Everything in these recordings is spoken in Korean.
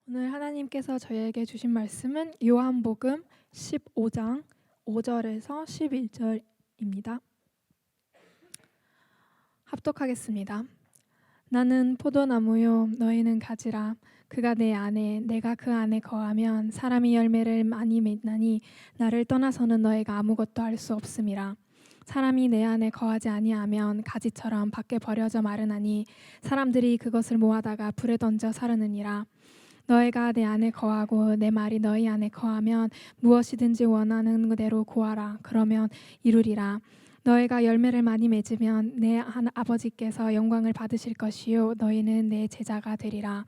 오늘 하나님께서 저희에게 주신 말씀은 요한복음 15장 5절에서 11절입니다. 합독하겠습니다. 나는 포도나무요 너희는 가지라. 그가 내 안에 내가 그 안에 거하면 사람이 열매를 많이 맺나니 나를 떠나서는 너희가 아무것도 할 수 없음이라. 사람이 내 안에 거하지 아니하면 가지처럼 밖에 버려져 마르나니 사람들이 그것을 모아다가 불에 던져 사르느니라. 너희가 내 안에 거하고 내 말이 너희 안에 거하면 무엇이든지 원하는 대로 구하라. 그러면 이루리라. 너희가 열매를 많이 맺으면 내 아버지께서 영광을 받으실 것이요 너희는 내 제자가 되리라.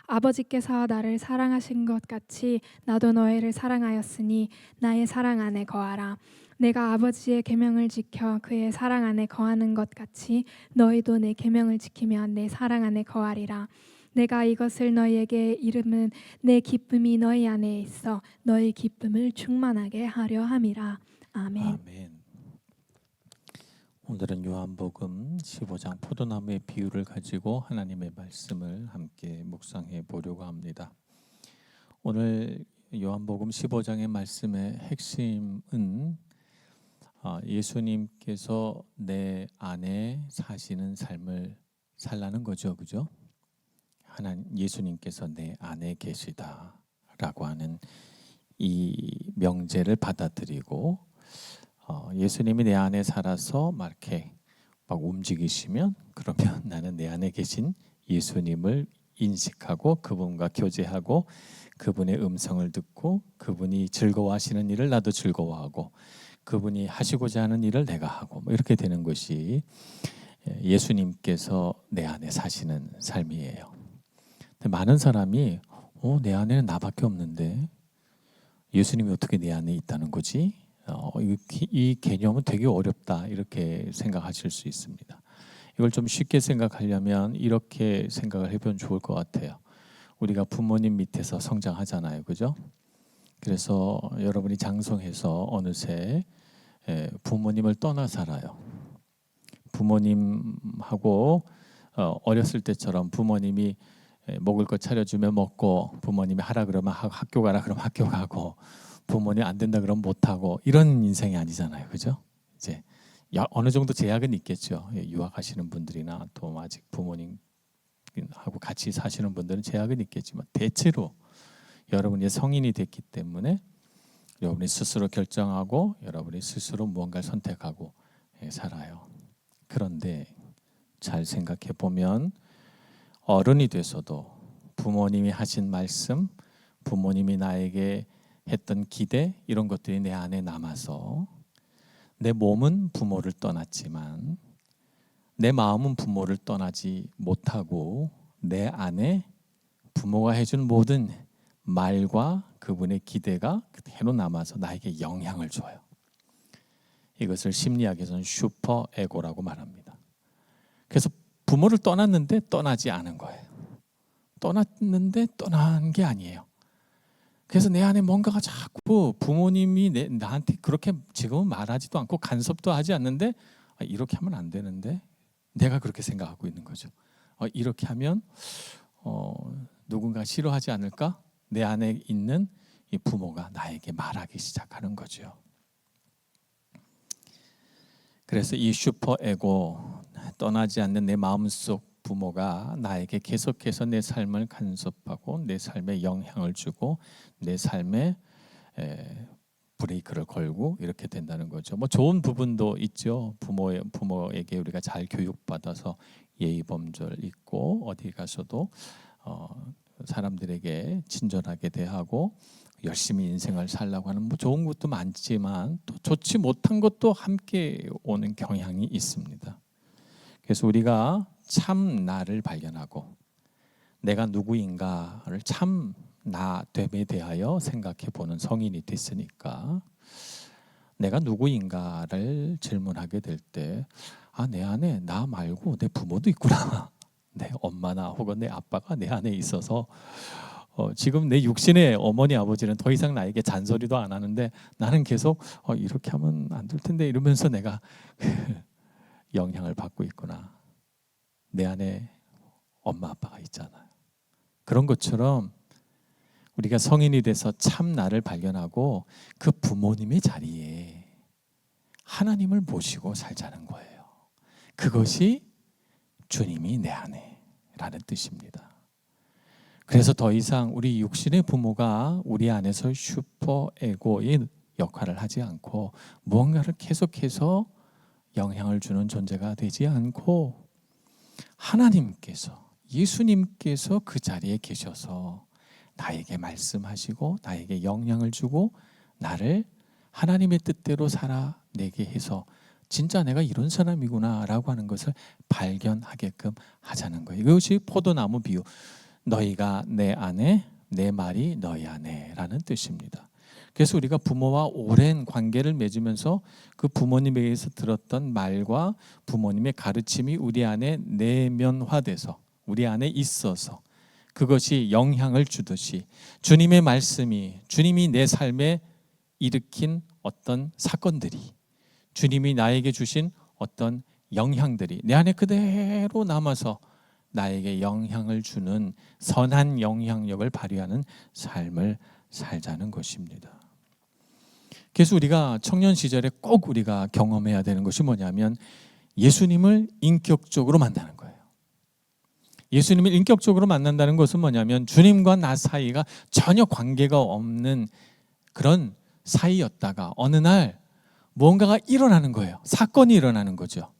아버지께서 나를 사랑하신 것 같이 나도 너희를 사랑하였으니 나의 사랑 안에 거하라. 내가 아버지의 계명을 지켜 그의 사랑 안에 거하는 것 같이 너희도 내 계명을 지키면 내 사랑 안에 거하리라. 내가 이것을 너희에게 이름은 내 기쁨이 너희 안에 있어 너희 기쁨을 충만하게 하려 함이라. 아멘. 아멘. 오늘은 요한복음 15장 포도나무의 비유를 가지고 하나님의 말씀을 함께 묵상해 보려고 합니다. 오늘 요한복음 15장의 말씀의 핵심은 예수님께서 내 안에 사시는 삶을 살라는 거죠, 그죠? 예수님께서 내 안에 계시다라고 하는 이 명제를 받아들이고 예수님이 내 안에 살아서 막 이렇게 막 움직이시면 그러면 나는 내 안에 계신 예수님을 인식하고 그분과 교제하고 그분의 음성을 듣고 그분이 즐거워하시는 일을 나도 즐거워하고 그분이 하시고자 하는 일을 내가 하고 뭐 이렇게 되는 것이 예수님께서 내 안에 사시는 삶이에요. 근데 많은 사람이 내 안에는 나밖에 없는데 예수님이 어떻게 내 안에 있다는 거지? 이 개념은 되게 어렵다 이렇게 생각하실 수 있습니다. 이걸 좀 쉽게 생각하려면 이렇게 생각을 해보면 좋을 것 같아요. 우리가 부모님 밑에서 성장하잖아요, 그죠? 그래서 여러분이 장성해서 어느새 부모님을 떠나 살아요. 부모님하고 어렸을 때처럼 부모님이 먹을 거 차려주면 먹고 부모님이 하라 그러면 학교 가라 그러면 학교 가고 부모님 안 된다 그러면 못 하고 이런 인생이 아니잖아요, 그죠? 이제 어느 정도 제약은 있겠죠. 유학하시는 분들이나 또 아직 부모님하고 같이 사시는 분들은 제약은 있겠지만 대체로 여러분이 성인이 됐기 때문에 여러분이 스스로 결정하고 여러분이 스스로 무언가를 선택하고 살아요. 그런데 잘 생각해 보면 어른이 돼서도 부모님이 하신 말씀, 부모님이 나에게 했던 기대 이런 것들이 내 안에 남아서 내 몸은 부모를 떠났지만 내 마음은 부모를 떠나지 못하고 내 안에 부모가 해준 모든 말과 그분의 기대가 그대로 남아서 나에게 영향을 줘요. 이것을 심리학에서는 슈퍼 에고라고 말합니다. 그래서 부모를 떠났는데 떠나지 않은 거예요. 떠났는데 떠난 게 아니에요. 그래서 내 안에 뭔가가 자꾸 부모님이 나한테 그렇게 지금은 말하지도 않고 간섭도 하지 않는데 이렇게 하면 안 되는데 내가 그렇게 생각하고 있는 거죠. 이렇게 하면 누군가 싫어하지 않을까? 내 안에 있는 이 부모가 나에게 말하기 시작하는 거죠. 그래서 이 슈퍼 에고, 떠나지 않는 내 마음속 부모가 나에게 계속해서 내 삶을 간섭하고 내 삶에 영향을 주고 내 삶에 브레이크를 걸고 이렇게 된다는 거죠. 뭐 좋은 부분도 있죠. 부모에게 우리가 잘 교육받아서 예의 범절 있고 어디 가서도 사람들에게 친절하게 대하고 열심히 인생을 살라고 하는 뭐 좋은 것도 많지만 또 좋지 못한 것도 함께 오는 경향이 있습니다. 그래서 우리가 참 나를 발견하고 내가 누구인가를 참 나됨에 대하여 생각해 보는 성인이 됐으니까 내가 누구인가를 질문하게 될 때 내 안에 나 말고 내 부모도 있구나. 내 엄마나 혹은 내 아빠가 내 안에 있어서 지금 내 육신의 어머니 아버지는 더 이상 나에게 잔소리도 안 하는데 나는 계속 이렇게 하면 안 될 텐데 이러면서 내가 영향을 받고 있구나. 내 안에 엄마 아빠가 있잖아요. 그런 것처럼 우리가 성인이 돼서 참 나를 발견하고 그 부모님의 자리에 하나님을 모시고 살자는 거예요. 그것이 주님이 내 안에라는 뜻입니다. 그래서 더 이상 우리 육신의 부모가 우리 안에서 슈퍼에고의 역할을 하지 않고 무언가를 계속해서 영향을 주는 존재가 되지 않고 하나님께서, 예수님께서 그 자리에 계셔서 나에게 말씀하시고 나에게 영향을 주고 나를 하나님의 뜻대로 살아내게 해서 진짜 내가 이런 사람이구나 라고 하는 것을 발견하게끔 하자는 거예요. 이것이 포도나무 비유, 너희가 내 안에 내 말이 너희 안에 라는 뜻입니다. 그래서 우리가 부모와 오랜 관계를 맺으면서 그 부모님에게서 들었던 말과 부모님의 가르침이 우리 안에 내면화돼서 우리 안에 있어서 그것이 영향을 주듯이 주님의 말씀이, 주님이 내 삶에 일으킨 어떤 사건들이, 주님이 나에게 주신 어떤 영향들이 내 안에 그대로 남아서 나에게 영향을 주는 선한 영향력을 발휘하는 삶을 살자는 것입니다. 그래서 우리가 청년 시절에 꼭 우리가 경험해야 되는 것이 뭐냐면 예수님을 인격적으로 만나는 거예요. 예수님을 인격적으로 만난다는 것은 뭐냐면 주님과 나 사이가 전혀 관계가 없는 그런 사이였다가 어느 날 무언가가 일어나는 거예요. 사건이 일어나는 거죠.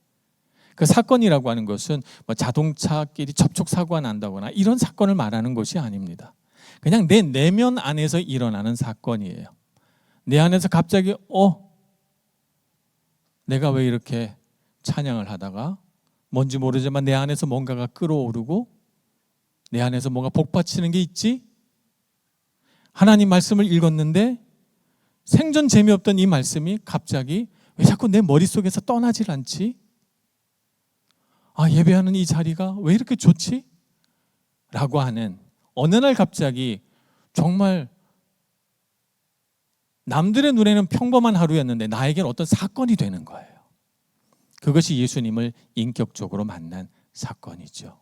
그 사건이라고 하는 것은 뭐 자동차끼리 접촉 사고가 난다거나 이런 사건을 말하는 것이 아닙니다. 그냥 내 내면 안에서 일어나는 사건이에요. 내 안에서 갑자기 내가 왜 이렇게 찬양을 하다가 뭔지 모르지만 내 안에서 뭔가가 끓어오르고 내 안에서 뭔가 복받치는 게 있지? 하나님 말씀을 읽었는데 생전 재미없던 이 말씀이 갑자기 왜 자꾸 내 머릿속에서 떠나질 않지? 예배하는 이 자리가 왜 이렇게 좋지? 라고 하는 어느 날 갑자기 정말 남들의 눈에는 평범한 하루였는데 나에겐 어떤 사건이 되는 거예요. 그것이 예수님을 인격적으로 만난 사건이죠.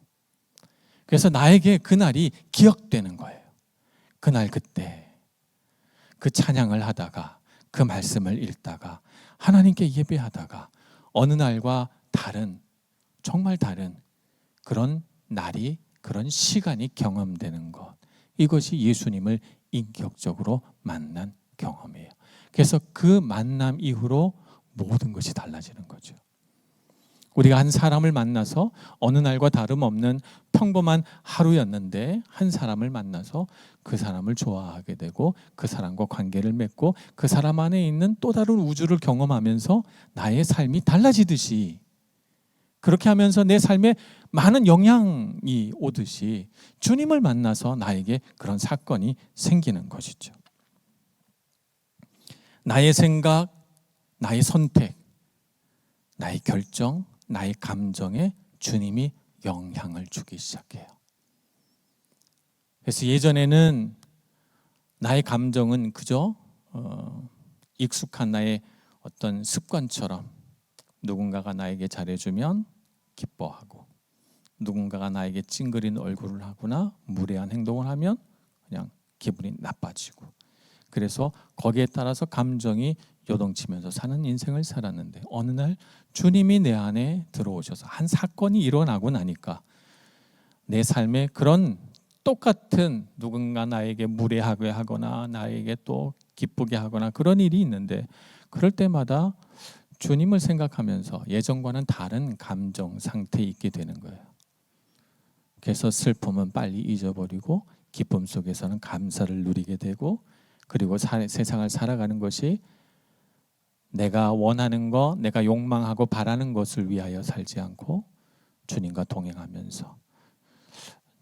그래서 나에게 그날이 기억되는 거예요. 그날 그때 그 찬양을 하다가 그 말씀을 읽다가 하나님께 예배하다가 어느 날과 다른, 정말 다른 그런 날이, 그런 시간이 경험되는 것, 이것이 예수님을 인격적으로 만난 경험이에요. 그래서 그 만남 이후로 모든 것이 달라지는 거죠. 우리가 한 사람을 만나서 어느 날과 다름없는 평범한 하루였는데 한 사람을 만나서 그 사람을 좋아하게 되고 그 사람과 관계를 맺고 그 사람 안에 있는 또 다른 우주를 경험하면서 나의 삶이 달라지듯이, 그렇게 하면서 내 삶에 많은 영향이 오듯이 주님을 만나서 나에게 그런 사건이 생기는 것이죠. 나의 생각, 나의 선택, 나의 결정, 나의 감정에 주님이 영향을 주기 시작해요. 그래서 예전에는 나의 감정은 그저 익숙한 나의 어떤 습관처럼 누군가가 나에게 잘해주면 기뻐하고 누군가가 나에게 찡그린 얼굴을 하거나 무례한 행동을 하면 그냥 기분이 나빠지고, 그래서 거기에 따라서 감정이 요동치면서 사는 인생을 살았는데 어느 날 주님이 내 안에 들어오셔서 한 사건이 일어나고 나니까 내 삶에 그런 똑같은 누군가 나에게 무례하게 하거나 나에게 또 기쁘게 하거나 그런 일이 있는데 그럴 때마다 주님을 생각하면서 예전과는 다른 감정 상태에 있게 되는 거예요. 그래서 슬픔은 빨리 잊어버리고 기쁨 속에서는 감사를 누리게 되고, 그리고 세상을 살아가는 것이 내가 원하는 것, 내가 욕망하고 바라는 것을 위하여 살지 않고 주님과 동행하면서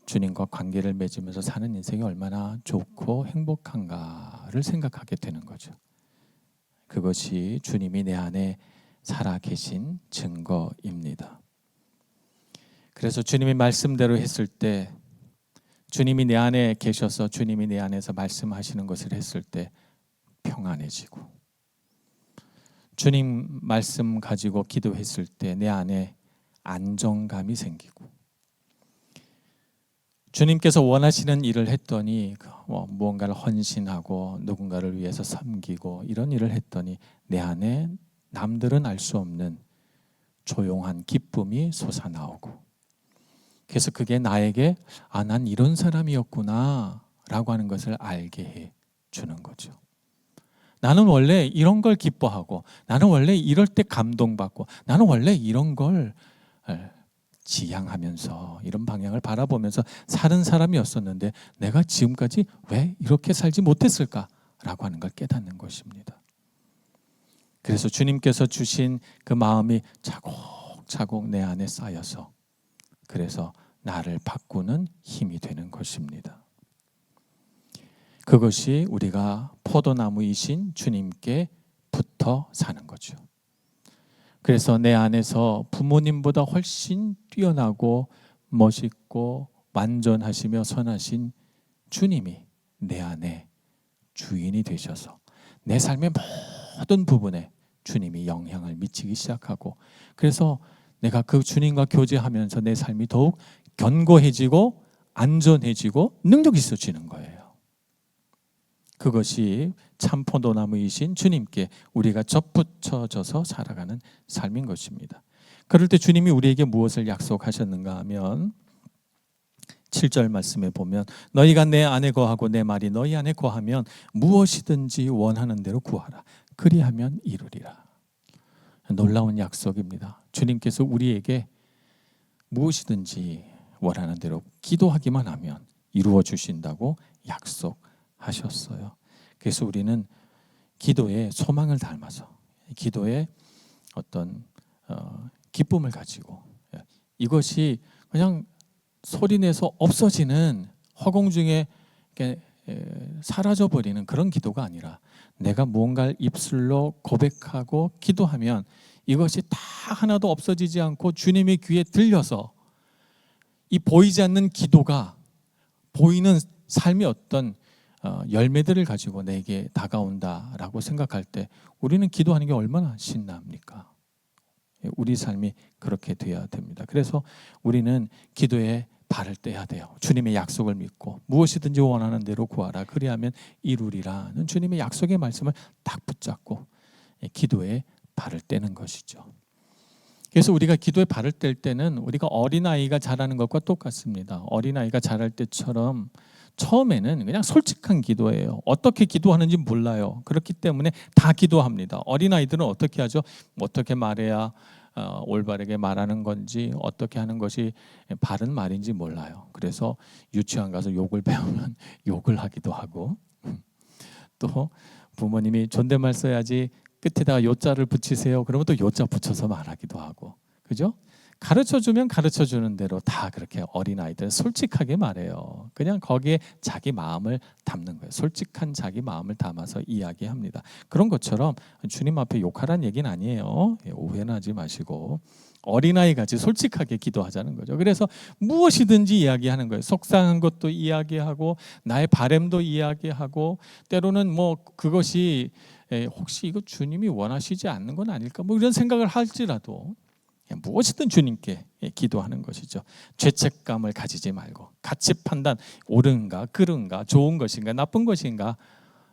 주님과 관계를 맺으면서 사는 인생이 얼마나 좋고 행복한가를 생각하게 되는 거죠. 그것이 주님이 내 안에 살아계신 증거입니다. 그래서 주님이 말씀대로 했을 때, 주님이 내 안에 계셔서 주님이 내 안에서 말씀하시는 것을 했을 때 평안해지고, 주님 말씀 가지고 기도했을 때 내 안에 안정감이 생기고, 주님께서 원하시는 일을 했더니 무언가를 헌신하고 누군가를 위해서 섬기고 이런 일을 했더니 내 안에 남들은 알 수 없는 조용한 기쁨이 솟아나오고, 그래서 그게 나에게 난 이런 사람이었구나 라고 하는 것을 알게 해 주는 거죠. 나는 원래 이런 걸 기뻐하고, 나는 원래 이럴 때 감동받고, 나는 원래 이런 걸 지향하면서 이런 방향을 바라보면서 사는 사람이었었는데 내가 지금까지 왜 이렇게 살지 못했을까라고 하는 걸 깨닫는 것입니다. 그래서 주님께서 주신 그 마음이 차곡차곡 내 안에 쌓여서 그래서 나를 바꾸는 힘이 되는 것입니다. 그것이 우리가 포도나무이신 주님께 붙어 사는 거죠. 그래서 내 안에서 부모님보다 훨씬 뛰어나고 멋있고 완전하시며 선하신 주님이 내 안에 주인이 되셔서 내 삶의 모든 부분에 주님이 영향을 미치기 시작하고, 그래서 내가 그 주님과 교제하면서 내 삶이 더욱 견고해지고 안전해지고 능력 있어지는 거예요. 그것이 참 포도나무이신 주님께 우리가 접붙여져서 살아가는 삶인 것입니다. 그럴 때 주님이 우리에게 무엇을 약속하셨는가 하면 7절 말씀에 보면 너희가 내 안에 거하고 내 말이 너희 안에 거하면 무엇이든지 원하는 대로 구하라. 그리하면 이루리라. 놀라운 약속입니다. 주님께서 우리에게 무엇이든지 원하는 대로 기도하기만 하면 이루어 주신다고 약속하셨어요. 그래서 우리는 기도에 소망을 담아서 기도에 어떤 기쁨을 가지고, 이것이 그냥 소리내서 없어지는 허공 중에 사라져버리는 그런 기도가 아니라 내가 무언가를 입술로 고백하고 기도하면 이것이 다 하나도 없어지지 않고 주님의 귀에 들려서 이 보이지 않는 기도가 보이는 삶의 어떤 열매들을 가지고 내게 다가온다라고 생각할 때 우리는 기도하는 게 얼마나 신납니까? 우리 삶이 그렇게 돼야 됩니다. 그래서 우리는 기도에 발을 떼야 돼요. 주님의 약속을 믿고 무엇이든지 원하는 대로 구하라. 그리하면 이루리라는 주님의 약속의 말씀을 딱 붙잡고 기도에 발을 떼는 것이죠. 그래서 우리가 기도에 발을 뗄 때는 우리가 어린아이가 자라는 것과 똑같습니다. 어린아이가 자랄 때처럼 처음에는 그냥 솔직한 기도예요. 어떻게 기도하는지 몰라요. 그렇기 때문에 다 기도합니다. 어린아이들은 어떻게 하죠? 어떻게 말해야 올바르게 말하는 건지, 어떻게 하는 것이 바른 말인지 몰라요. 그래서 유치원 가서 욕을 배우면 욕을 하기도 하고, 또 부모님이 존댓말 써야지 끝에다가 요자를 붙이세요. 그러면 또 요자 붙여서 말하기도 하고, 그죠? 가르쳐주면 가르쳐주는 대로 다 그렇게 어린아이들은 솔직하게 말해요. 그냥 거기에 자기 마음을 담는 거예요. 솔직한 자기 마음을 담아서 이야기합니다. 그런 것처럼 주님 앞에 욕하라는 얘기는 아니에요. 오해는 하지 마시고 어린아이 같이 솔직하게 기도하자는 거죠. 그래서 무엇이든지 이야기하는 거예요. 속상한 것도 이야기하고 나의 바램도 이야기하고, 때로는 뭐 그것이 혹시 이거 주님이 원하시지 않는 건 아닐까 뭐 이런 생각을 할지라도 무엇이든 주님께 기도하는 것이죠. 죄책감을 가지지 말고 가치 판단, 옳은가 그른가 좋은 것인가 나쁜 것인가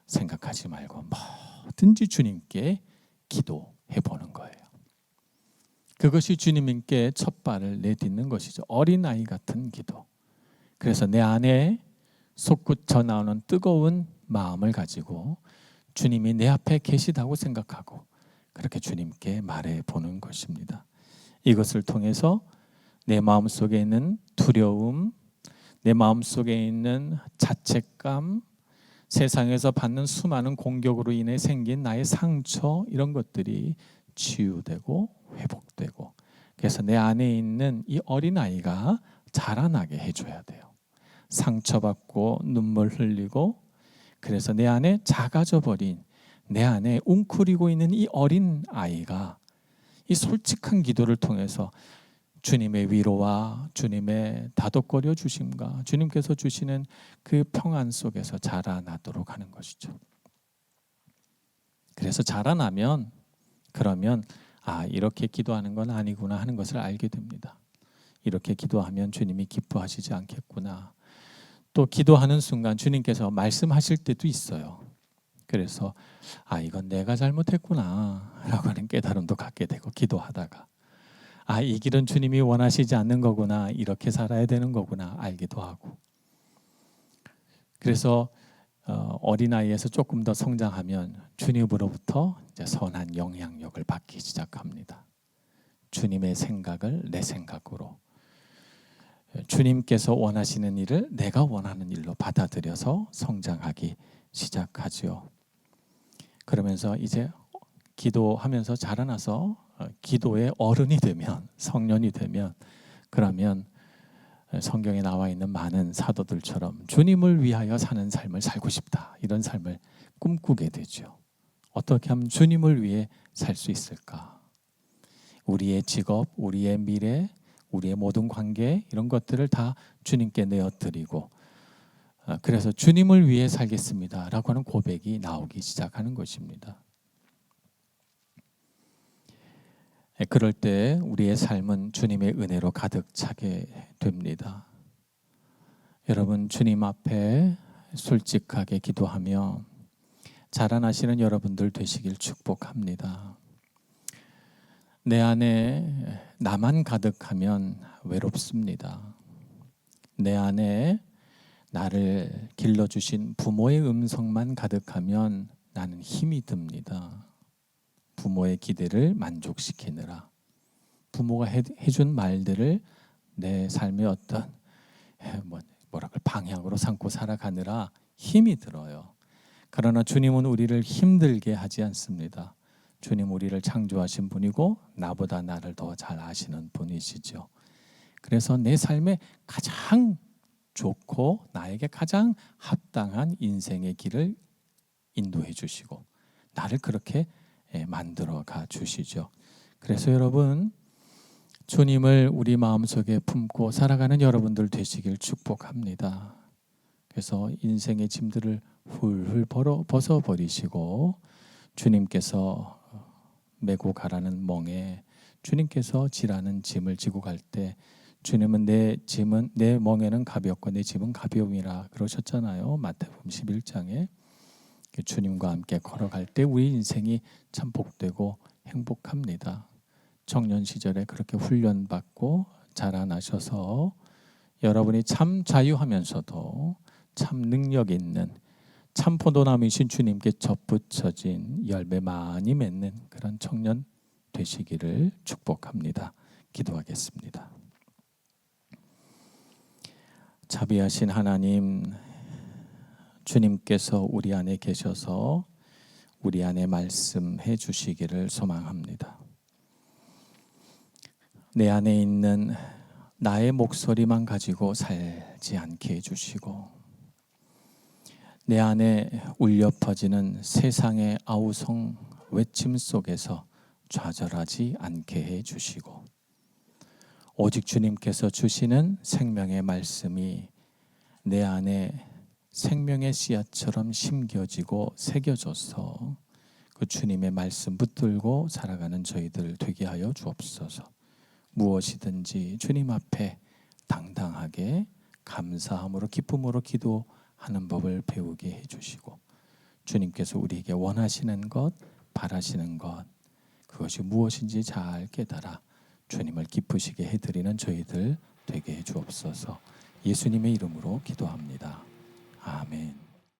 생각하지 말고 뭐든지 주님께 기도해 보는 거예요. 그것이 주님께 첫 발을 내딛는 것이죠. 어린아이 같은 기도. 그래서 내 안에 솟구쳐 나오는 뜨거운 마음을 가지고 주님이 내 앞에 계시다고 생각하고 그렇게 주님께 말해 보는 것입니다. 이것을 통해서 내 마음속에 있는 두려움, 내 마음속에 있는 자책감, 세상에서 받는 수많은 공격으로 인해 생긴 나의 상처, 이런 것들이 치유되고 회복되고, 그래서 내 안에 있는 이 어린아이가 자라나게 해줘야 돼요. 상처받고 눈물 흘리고, 그래서 내 안에 작아져 버린, 내 안에 웅크리고 있는 이 어린아이가 이 솔직한 기도를 통해서 주님의 위로와 주님의 다독거려 주심과 주님께서 주시는 그 평안 속에서 자라나도록 하는 것이죠. 그래서 자라나면 그러면 이렇게 기도하는 건 아니구나 하는 것을 알게 됩니다. 이렇게 기도하면 주님이 기뻐하시지 않겠구나. 또 기도하는 순간 주님께서 말씀하실 때도 있어요. 그래서 이건 내가 잘못했구나 라고 하는 깨달음도 갖게 되고, 기도하다가 이 길은 주님이 원하시지 않는 거구나, 이렇게 살아야 되는 거구나 알기도 하고. 그래서 어린아이에서 조금 더 성장하면 주님으로부터 이제 선한 영향력을 받기 시작합니다. 주님의 생각을 내 생각으로, 주님께서 원하시는 일을 내가 원하는 일로 받아들여서 성장하기 시작하지요. 그러면서 이제 기도하면서 자라나서 기도의 어른이 되면, 성년이 되면, 그러면 성경에 나와 있는 많은 사도들처럼 주님을 위하여 사는 삶을 살고 싶다, 이런 삶을 꿈꾸게 되죠. 어떻게 하면 주님을 위해 살 수 있을까? 우리의 직업, 우리의 미래, 우리의 모든 관계, 이런 것들을 다 주님께 내어드리고, 그래서 주님을 위해 살겠습니다 라고 하는 고백이 나오기 시작하는 것입니다. 그럴 때 우리의 삶은 주님의 은혜로 가득 차게 됩니다. 여러분, 주님 앞에 솔직하게 기도하며 자라나시는 여러분들 되시길 축복합니다. 내 안에 나만 가득하면 외롭습니다. 내 안에 나를 길러주신 부모의 음성만 가득하면 나는 힘이 듭니다. 부모의 기대를 만족시키느라, 부모가 해준 말들을 내 삶의 어떤 방향으로 삼고 살아가느라 힘이 들어요. 그러나 주님은 우리를 힘들게 하지 않습니다. 주님 우리를 창조하신 분이고 나보다 나를 더 잘 아시는 분이시죠. 그래서 내 삶에 가장 좋고 나에게 가장 합당한 인생의 길을 인도해 주시고 나를 그렇게 만들어 가 주시죠. 그래서 여러분, 주님을 우리 마음속에 품고 살아가는 여러분들 되시길 축복합니다. 그래서 인생의 짐들을 훌훌 벗어버리시고 주님께서 메고 가라는 멍에, 주님께서 지라는 짐을 지고 갈 때 주님은 내 멍에는 가볍고 내 짐은 가벼움이라 그러셨잖아요. 마태복음 11장에. 주님과 함께 걸어갈 때 우리 인생이 참 복되고 행복합니다. 청년 시절에 그렇게 훈련받고 자라나셔서 여러분이 참 자유하면서도 참 능력 있는 참 포도나무이신 주님께 접붙여진 열매 많이 맺는 그런 청년 되시기를 축복합니다. 기도하겠습니다. 자비하신 하나님, 주님께서 우리 안에 계셔서 우리 안에 말씀해 주시기를 소망합니다. 내 안에 있는 나의 목소리만 가지고 살지 않게 해주시고, 내 안에 울려 퍼지는 세상의 아우성 외침 속에서 좌절하지 않게 해주시고, 오직 주님께서 주시는 생명의 말씀이 내 안에 생명의 씨앗처럼 심겨지고 새겨져서 그 주님의 말씀 붙들고 살아가는 저희들 되게 하여 주옵소서. 무엇이든지 주님 앞에 당당하게 감사함으로 기쁨으로 기도하는 법을 배우게 해주시고, 주님께서 우리에게 원하시는 것, 바라시는 것, 그것이 무엇인지 잘 깨달아 주님을 기쁘시게 해드리는 저희들 되게 해주옵소서. 예수님의 이름으로 기도합니다. 아멘.